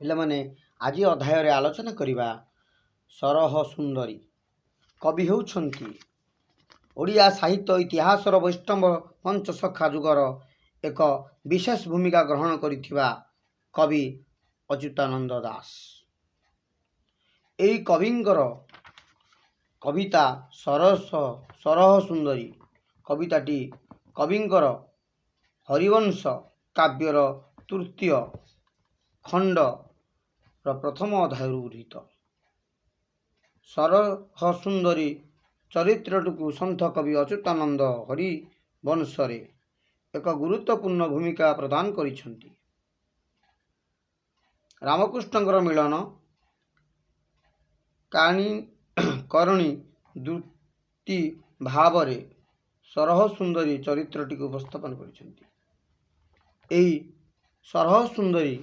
ପିଲାମାନେ ଆଜି ଅଧ୍ୟାୟରେ ଆଲୋଚନା କରିବା ସରହ ସୁନ୍ଦରୀ। କବି ହେଉଛନ୍ତି ଓଡ଼ିଆ ସାହିତ୍ୟ ଇତିହାସର ବୈଷ୍ଣବ ପଞ୍ଚସଖା ଯୁଗର ଏକ ବିଶେଷ ଭୂମିକା ଗ୍ରହଣ କରିଥିବା କବି ଅଚ୍ୟୁତାନନ୍ଦ ଦାସ। ଏହି କବିଙ୍କର କବିତା ସରହ ସୁନ୍ଦରୀ କବିତାଟି କବିଙ୍କର ହରିବଂଶ କାବ୍ୟର ତୃତୀୟ ଖଣ୍ଡର ପ୍ରଥମ ଅଧ୍ୟାୟରୁ ଗୃହୀତ। ସରହ ସୁନ୍ଦରୀ ଚରିତ୍ରଟିକୁ ସନ୍ଥ କବି ଅଚ୍ୟୁତାନନ୍ଦ ହରିବଂଶରେ ଏକ ଗୁରୁତ୍ୱପୂର୍ଣ୍ଣ ଭୂମିକା ପ୍ରଦାନ କରିଛନ୍ତି। ରାମକୃଷ୍ଣଙ୍କର ମିଳନ କରଣୀ ଦୂତି ଭାବରେ ସରହ ସୁନ୍ଦରୀ ଚରିତ୍ରଟିକୁ ଉପସ୍ଥାପନ କରିଛନ୍ତି। ଏହି ସରହ ସୁନ୍ଦରୀ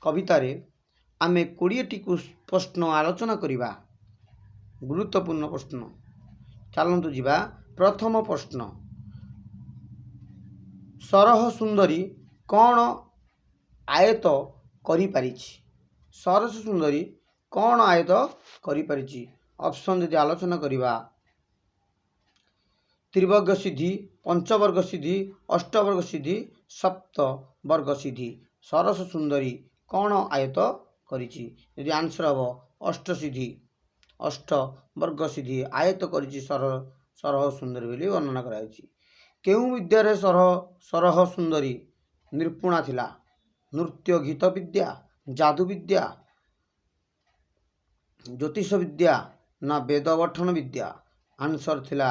କବିତାରେ ଆମେ 20ଟି ପ୍ରଶ୍ନ ଆଲୋଚନା କରିବା। ଗୁରୁତ୍ୱପୂର୍ଣ୍ଣ ପ୍ରଶ୍ନ। ଚାଲନ୍ତୁ ଯିବା। ପ୍ରଥମ ପ୍ରଶ୍ନ, ସରହ ସୁନ୍ଦରୀ କ'ଣ ଆୟତ୍ତ କରିପାରିଛି? ସରହ ସୁନ୍ଦରୀ କ'ଣ ଆୟତ୍ତ କରିପାରିଛି? ଅପସନ୍ ଯଦି ଆଲୋଚନା କରିବା, ତ୍ରିବର୍ଗ ସିଦ୍ଧି, ପଞ୍ଚବର୍ଗ ସିଦ୍ଧି, ଅଷ୍ଟବର୍ଗ ସିଦ୍ଧି, ସପ୍ତବର୍ଗ ସିଦ୍ଧି। ସରସ ସୁନ୍ଦରୀ କ'ଣ ଆୟତ୍ତ କରିଛି? ଯଦି ଆନ୍ସର ହେବ ଅଷ୍ଟସିଦ୍ଧି, ଅଷ୍ଟବର୍ଗ ସିଦ୍ଧି ଆୟତ୍ତ କରିଛି ସରହ ସୁନ୍ଦରୀ ବୋଲି ବର୍ଣ୍ଣନା କରାଯାଇଛି। କେଉଁ ବିଦ୍ୟାରେ ସରହ ସୁନ୍ଦରୀ ନିପୁଣା ଥିଲା? ନୃତ୍ୟ ଗୀତ ବିଦ୍ୟା, ଯାଦୁ ବିଦ୍ୟା, ଜ୍ୟୋତିଷ ବିଦ୍ୟା ନା ବେଦ ପଠନ ବିଦ୍ୟା? ଆନ୍ସର ଥିଲା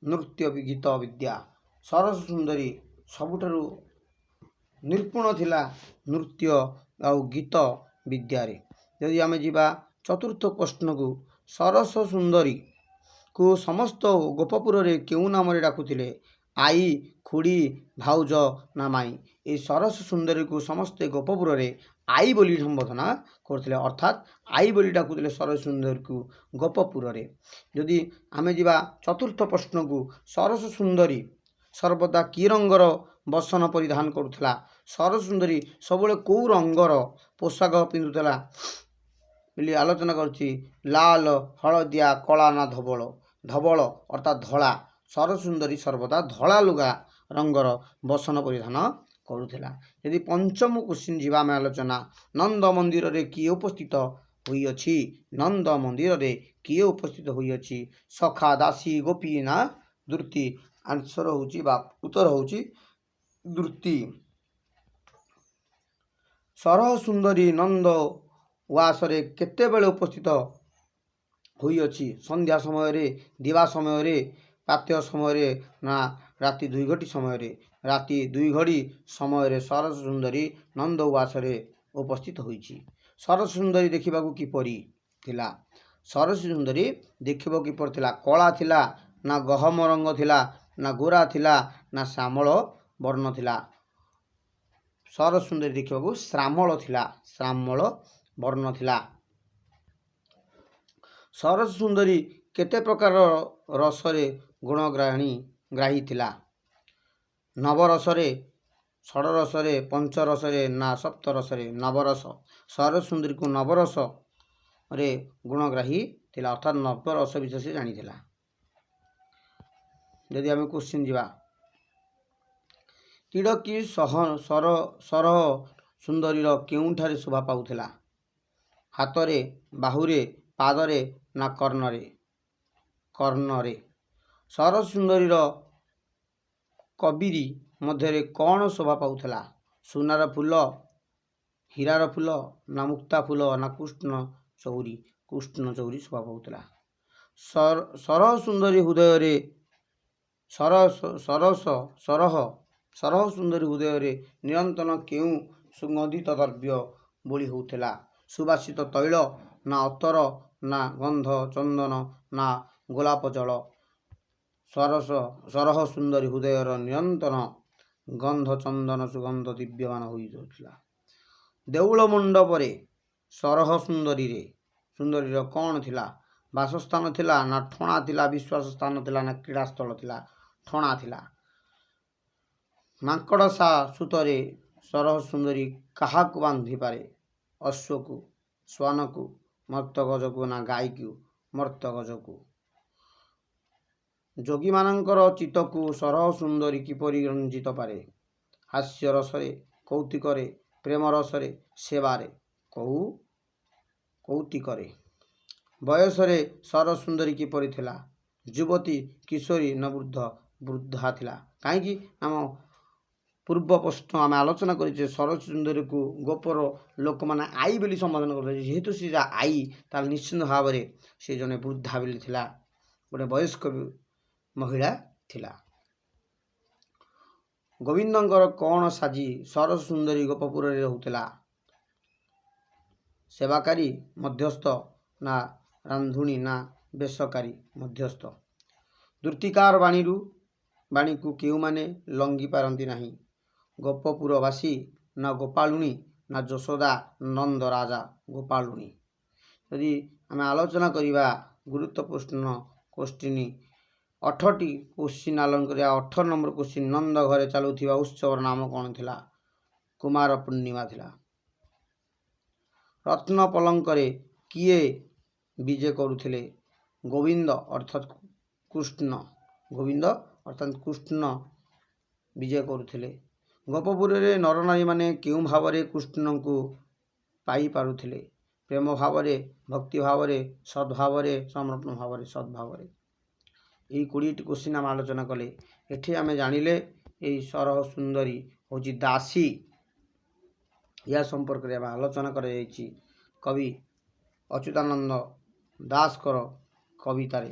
ନୃତ୍ୟ ଗୀତ ବିଦ୍ୟା। ସରସ ସୁନ୍ଦରୀ ସବୁଠାରୁ ନିପୁଣ ଥିଲା ନୃତ୍ୟ ଆଉ ଗୀତ ବିଦ୍ୟାରେ। ଯଦି ଆମେ ଯିବା ଚତୁର୍ଥ ପ୍ରଶ୍ନକୁ, ସରସ ସୁନ୍ଦରୀକୁ ସମସ୍ତ ଗୋପପୁରରେ କେଉଁ ନାମରେ ଡାକୁଥିଲେ? ଆଈ, ଖୁଡ଼ି, ଭାଉଜ ନା ମାଇଁ? ଏହି ସରସ ସୁନ୍ଦରୀକୁ ସମସ୍ତେ ଗୋପପୁରରେ ଆଈ ବୋଲି ସମ୍ବୋଧନା କରୁଥିଲେ, ଅର୍ଥାତ୍ ଆଈ ବୋଲି ଡାକୁଥିଲେ ସରସ ସୁନ୍ଦରୀକୁ ଗୋପପୁରରେ। ଯଦି ଆମେ ଯିବା ଚତୁର୍ଥ ପ୍ରଶ୍ନକୁ, ସରସ ସୁନ୍ଦରୀ ସର୍ବଦା କି ରଙ୍ଗର ବସନ ପରିଧାନ କରୁଥିଲା? ସରସ ସୁନ୍ଦରୀ ସବୁବେଳେ କେଉଁ ରଙ୍ଗର ପୋଷାକ ପିନ୍ଧୁଥିଲା ବୋଲି ଆଲୋଚନା କରୁଛି? ଲାଲ, ହଳଦିଆ, କଳା ନା ଧବଳ? ଧବଳ ଅର୍ଥାତ୍ ଧଳା। ସରସ ସୁନ୍ଦରୀ ସର୍ବଦା ଧଳା ଲୁଗା ରଙ୍ଗର ବସନ ପରିଧାନ କରୁଥିଲା। ଯଦି ପଞ୍ଚମ କ୍ୱେଶ୍ଚିନ୍ ଯିବା ଆମେ ଆଲୋଚନା, ନନ୍ଦ ମନ୍ଦିରରେ କିଏ ଉପସ୍ଥିତ ହୋଇଅଛି? ନନ୍ଦ ମନ୍ଦିରରେ କିଏ ଉପସ୍ଥିତ ହୋଇଅଛି? ସଖା, ଦାସୀ, ଗୋପୀ ନା ଦୂତି? ଆନ୍ସର ହେଉଛି ବା ଉତ୍ତର ହେଉଛି ଦୂତି। ସରହ ସୁନ୍ଦରୀ ନନ୍ଦ ଉଆସରେ କେତେବେଳେ ଉପସ୍ଥିତ ହୋଇଅଛି? ସନ୍ଧ୍ୟା ସମୟରେ, ଦିବା ସମୟରେ, ପ୍ରାତଃ ସମୟରେ ନା ରାତି 2 ଘଡ଼ି ସମୟରେ? ରାତି 2 ଘଡ଼ି ସମୟରେ ସରସ ସୁନ୍ଦରୀ ନନ୍ଦ ଉଆସରେ ଉପସ୍ଥିତ ହୋଇଛି। ସରସ ସୁନ୍ଦରୀ ଦେଖିବାକୁ କିପରି ଥିଲା? ସରସ ସୁନ୍ଦରୀ ଦେଖିବାକୁ କିପରି ଥିଲା? କଳା ଥିଲା ନା ଗହମ ରଙ୍ଗ ଥିଲା ନା ଗୋରା ଥିଲା ନା ଶ୍ୟାମଳ ବର୍ଣ୍ଣ ଥିଲା? ସରସ ସୁନ୍ଦରୀ ଦେଖିବାକୁ ଶ୍ୟାମଳ ଥିଲା, ଶ୍ୟାମଳ ବର୍ଣ୍ଣ ଥିଲା। ସରସ ସୁନ୍ଦରୀ କେତେ ପ୍ରକାର ରସରେ ଗୁଣଗ୍ରାହୀ ଥିଲା? ନବରସରେ, ଷଡ଼ରସରେ, ପଞ୍ଚରସରେ ନା ସପ୍ତରସରେ? ନବରସ। ସରସ ସୁନ୍ଦରୀକୁ ନବରସରେ ଗୁଣଗ୍ରାହୀ ଥିଲା, ଅର୍ଥାତ୍ ନବରସ ବିଷୟ ସେ ଜାଣିଥିଲା। ଯଦି ଆମେ କ୍ୱେଶ୍ଚିନ୍ ଯିବା, ତିଳକୀ ସରହ ସୁନ୍ଦରୀର କେଉଁଠାରେ ଶୋଭା ପାଉଥିଲା? ହାତରେ, ବାହୁରେ, ପାଦରେ ନା କର୍ଣ୍ଣରେ? କର୍ଣ୍ଣରେ। ସରସ ସୁନ୍ଦରୀର କବରୀ ମଧ୍ୟରେ କ'ଣ ଶୋଭା ପାଉଥିଲା? ସୁନାର ଫୁଲ, ହୀରାର ଫୁଲ ନା ମୁକ୍ତା ଫୁଲ ନା କୃଷ୍ଣ ଚୌରି? କୃଷ୍ଣ ଚୌରି ଶୋଭା ପାଉଥିଲା। ସରହ ସୁନ୍ଦରୀ ହୃଦୟରେ ସରହ ସୁନ୍ଦରୀ ହୃଦୟରେ ନିରନ୍ତର କେଉଁ ସୁଗନ୍ଧିତ ଦ୍ରବ୍ୟ ବୋଳି ହେଉଥିଲା? ସୁବାସିତ ତୈଳ ନା ଅତର ନା ଗନ୍ଧ ଚନ୍ଦନ ନା ଗୋଲାପ ଜଳ? ସରହ ସୁନ୍ଦରୀ ହୃଦୟର ନିରନ୍ତର ଗନ୍ଧ ଚନ୍ଦନ ସୁଗନ୍ଧ ଦିବ୍ୟମାନ ହୋଇଯାଉଥିଲା। ଦେଉଳ ମଣ୍ଡପରେ ସରହ ସୁନ୍ଦରୀର କ'ଣ ଥିଲା? ବାସସ୍ଥାନ ଥିଲା ନା ଠଣା ଥିଲା? ବିଶ୍ୱାସ ସ୍ଥାନ ଥିଲା ନା କ୍ରୀଡ଼ାସ୍ଥଳ ଥିଲା? ଠଣା ଥିଲା। ମାଙ୍କଡ଼ ସୂତରେ ସରହ ସୁନ୍ଦରୀ କାହାକୁ ବାନ୍ଧିପାରେ? ଅଶ୍ୱକୁ, ଶ୍ୱାନକୁ, ମର୍ତ୍ତଗଜକୁ ନା ଗାଈକୁ, ମର୍ତ୍ତଗଜକୁ। ଯୋଗୀମାନଙ୍କର ଚିତ୍ତକୁ ସରହ ସୁନ୍ଦରୀ କିପରି ରଞ୍ଜିତ ପାରେ? ହାସ୍ୟ ରସରେ, କୌତିକରେ, ପ୍ରେମ ରସରେ, ସେବାରେ, କୌତିକରେ। ବୟସରେ ସର ସୁନ୍ଦରୀ କିପରି ଥିଲା? ଯୁବତୀ, କିଶୋରୀ ନା ବୃଦ୍ଧା ଥିଲା? କାହିଁକି ଆମ ପୂର୍ବ ପ୍ରଶ୍ନ ଆମେ ଆଲୋଚନା କରିଛେ ସରସ ସୁନ୍ଦରୀକୁ ଗୋପର ଲୋକମାନେ ଆଈ ବୋଲି ସମ୍ಬೋଧନ କରିଥିଲେ। ଯେହେତୁ ସେ ଆଈ, ତାହେଲେ ନିଶ୍ଚିନ୍ତ ଭାବରେ ସେ ଜଣେ ବୃଦ୍ଧା ବୋଲି ଥିଲା, ଗୋଟେ ବୟସ୍କ ମହିଳା ଥିଲା। ଗୋବିନ୍ଦଙ୍କର କ'ଣ ସାଜି ସରସ ସୁନ୍ଦରୀ ଗୋପପୁରରେ ରହୁଥିଲା? ସେବାକାରୀ, ମଧ୍ୟସ୍ଥ ନା ରାନ୍ଧୁଣୀ ନା ବେଶକାରୀ, ମଧ୍ୟସ୍ଥ। ଦୂତୀକାର ବାଣୀକୁ କେଉଁମାନେ ଲଙ୍ଗି ପାରନ୍ତି ନାହିଁ? ଗୋପପୁରବାସୀ ନା ଗୋପାଳୁଣୀ ନା ଯଶୋଦା ନନ୍ଦ ରାଜା ଗୋପାଳୁଣୀ? ଯଦି ଆମେ ଆଲୋଚନା କରିବା ଗୁରୁତ୍ୱପୂର୍ଣ୍ଣ କୋଶ୍ଚିନ୍ 8ଟି କୋଶ୍ଚିନ୍ ଆଲୋଚନା କରିବା। 18 ନମ୍ବର କୋଶ୍ଚିନ୍, ନନ୍ଦ ଘରେ ଚାଲୁଥିବା ଉତ୍ସବର ନାମ କ'ଣ ଥିଲା? କୁମାର ପୂର୍ଣ୍ଣିମା ଥିଲା। ରତ୍ନ ପଲଙ୍କରେ କିଏ ବିଜେ କରୁଥିଲେ? ଗୋବିନ୍ଦ ଅର୍ଥାତ୍ କୃଷ୍ଣ। ଗୋବିନ୍ଦ ଅର୍ଥାତ୍ କୃଷ୍ଣ ବିଜେ କରୁଥିଲେ। ଗୋପପୁରରେ ନରନାରୀମାନେ କେଉଁ ଭାବରେ କୃଷ୍ଣଙ୍କୁ ପାଇପାରୁଥିଲେ? ପ୍ରେମ ଭାବରେ, ଭକ୍ତି ଭାବରେ, ସଦ୍ଭାବରେ, ସମର୍ପଣ ଭାବରେ, ସଦ୍ଭାବରେ। ଏହି 20ଟି କୋଶ୍ଚିନ୍ ଆମେ ଆଲୋଚନା କଲେ। ଏଠି ଆମେ ଜାଣିଲେ ଏହି ସରହ ସୁନ୍ଦରୀ ହେଉଛି ଦାସୀ। ଏହା ସମ୍ପର୍କରେ ଆମେ ଆଲୋଚନା କରାଯାଇଛି କବି ଅଚ୍ୟୁତାନନ୍ଦ ଦାସଙ୍କର କବିତାରେ।